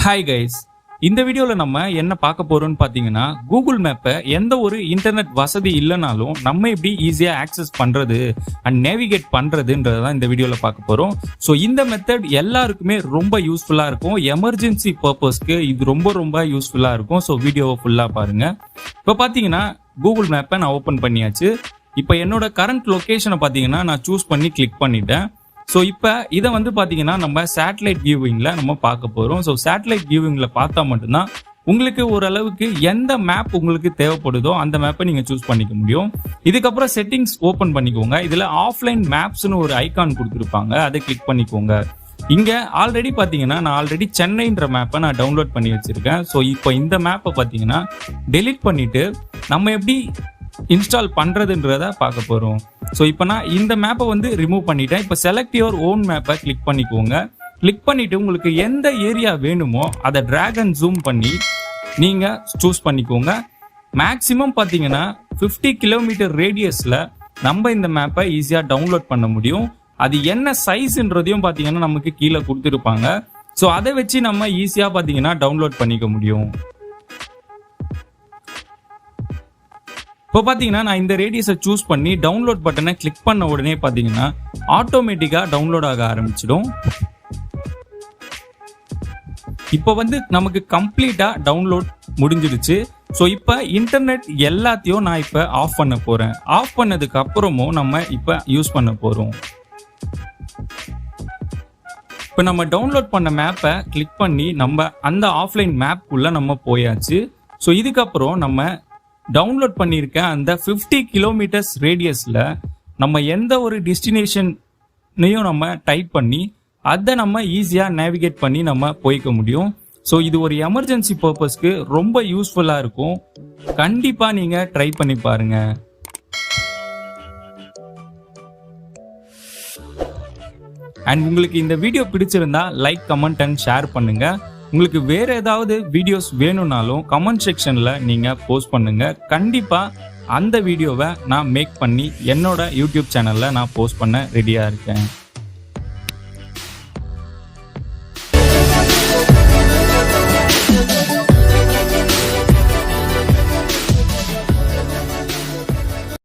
Hi guys, இந்த வீடியோவில் நம்ம என்ன பார்க்க போறோம்னு பார்த்தீங்கன்னா, கூகுள் மேப்பை எந்த ஒரு இன்டர்நெட் வசதி இல்லைனாலும் நம்ம எப்படி ஈஸியாக ஆக்சஸ் பண்ணுறது அண்ட் நேவிகேட் பண்ணுறதுன்றதை தான் இந்த வீடியோவில் பார்க்க போகிறோம். ஸோ இந்த மெத்தட் எல்லாருக்குமே ரொம்ப யூஸ்ஃபுல்லாக இருக்கும். எமர்ஜென்சி பர்பஸ்க்கு இது ரொம்ப யூஸ்ஃபுல்லாக இருக்கும். ஸோ வீடியோவை ஃபுல்லாக பாருங்கள். இப்போ பார்த்தீங்கன்னா கூகுள் மேப்பை நான் ஓப்பன் பண்ணியாச்சு. இப்போ என்னோட கரண்ட் லொக்கேஷனை பார்த்தீங்கன்னா நான் சூஸ் பண்ணி கிளிக் பண்ணிட்டேன். ஸோ இப்போ இதை வந்து பார்த்தீங்கன்னா நம்ம சேட்டலைட் வியூவிங்கில் நம்ம பார்க்க போகிறோம். ஸோ சேட்டலைட் வியூவிங்கில் பார்த்தா மட்டும்தான் உங்களுக்கு ஓரளவுக்கு எந்த மேப் உங்களுக்கு தேவைப்படுதோ அந்த மேப்பை நீங்கள் சூஸ் பண்ணிக்க முடியும். இதுக்கப்புறம் செட்டிங்ஸ் ஓப்பன் பண்ணிக்கோங்க. இதில் ஆஃப்லைன் மேப்ஸ்னு ஒரு ஐக்கான் கொடுத்துருப்பாங்க, அதை கிளிக் பண்ணிக்கோங்க. இங்கே ஆல்ரெடி பார்த்தீங்கன்னா நான் ஆல்ரெடி சென்னைன்ற மேப்பை நான் டவுன்லோட் பண்ணி வச்சுருக்கேன். ஸோ இப்போ இந்த மேப்பை பார்த்தீங்கன்னா டெலீட் பண்ணிவிட்டு நம்ம எப்படி இன்ஸ்டால் பண்ணுறதுன்றத பார்க்க போகிறோம். ஸோ இப்போ நான் இந்த மேப்பை வந்து ரிமூவ் பண்ணிட்டேன். இப்போ செலக்ட் யுவர் ஓன் மேப்பை கிளிக் பண்ணிக்கோங்க. கிளிக் பண்ணிவிட்டு உங்களுக்கு எந்த ஏரியா வேணுமோ அதை ட்ராக் அண்ட் ஜூம் பண்ணி நீங்கள் சூஸ் பண்ணிக்கோங்க. மேக்ஸிமம் பார்த்தீங்கன்னா 50 கிலோமீட்டர் ரேடியஸில் நம்ம இந்த மேப்பை ஈஸியாக டவுன்லோட் பண்ண முடியும். அது என்ன சைஸ்ன்றதையும் பார்த்தீங்கன்னா நமக்கு கீழே கொடுத்துருப்பாங்க. ஸோ அதை வச்சு நம்ம ஈஸியாக பார்த்தீங்கன்னா டவுன்லோட் பண்ணிக்க முடியும். இப்போ பார்த்தீங்கன்னா நான் இந்த ரேடியஸை சூஸ் பண்ணி டவுன்லோட் பட்டனை கிளிக் பண்ண உடனே பார்த்தீங்கன்னா ஆட்டோமேட்டிக்காக டவுன்லோட் ஆக ஆரம்பிச்சிடும். இப்போ வந்து நமக்கு கம்ப்ளீட்டாக டவுன்லோட் முடிஞ்சிடுச்சு. ஸோ இப்போ இன்டர்நெட் எல்லாத்தையும் நான் இப்போ ஆஃப் பண்ண போகிறேன். ஆஃப் பண்ணதுக்கு அப்புறமும் நம்ம இப்போ யூஸ் பண்ண போகிறோம். இப்போ நம்ம டவுன்லோட் பண்ண மேப்பை கிளிக் பண்ணி நம்ம அந்த ஆஃப்லைன் மேப்புக்குள்ளே நம்ம போயாச்சு. ஸோ இதுக்கப்புறம் நம்ம டவுன்லோட் பண்ணியிருக்க அந்த 50 கிலோமீட்டர்ஸ் ரேடியஸில் நம்ம எந்த ஒரு டெஸ்டினேஷனையும் நம்ம டைப் பண்ணி அதை நம்ம ஈஸியாக நேவிகேட் பண்ணி நம்ம போய்க்க முடியும். ஸோ இது ஒரு எமர்ஜென்சி பர்பஸ்க்கு ரொம்ப யூஸ்ஃபுல்லாக இருக்கும். கண்டிப்பாக நீங்கள் ட்ரை பண்ணி பாருங்கள். அண்ட் உங்களுக்கு இந்த வீடியோ பிடிச்சிருந்தா லைக், கமெண்ட் அண்ட் ஷேர் பண்ணுங்கள். உங்களுக்கு வேற ஏதாவது வீடியோஸ் வேணும்னாலும் கமெண்ட் செக்ஷனில் நீங்கள் போஸ்ட் பண்ணுங்கள். கண்டிப்பாக அந்த வீடியோவை நான் மேக் பண்ணி என்னோட யூடியூப் சேனலில் நான் போஸ்ட் பண்ண ரெடியாக இருக்கேன்.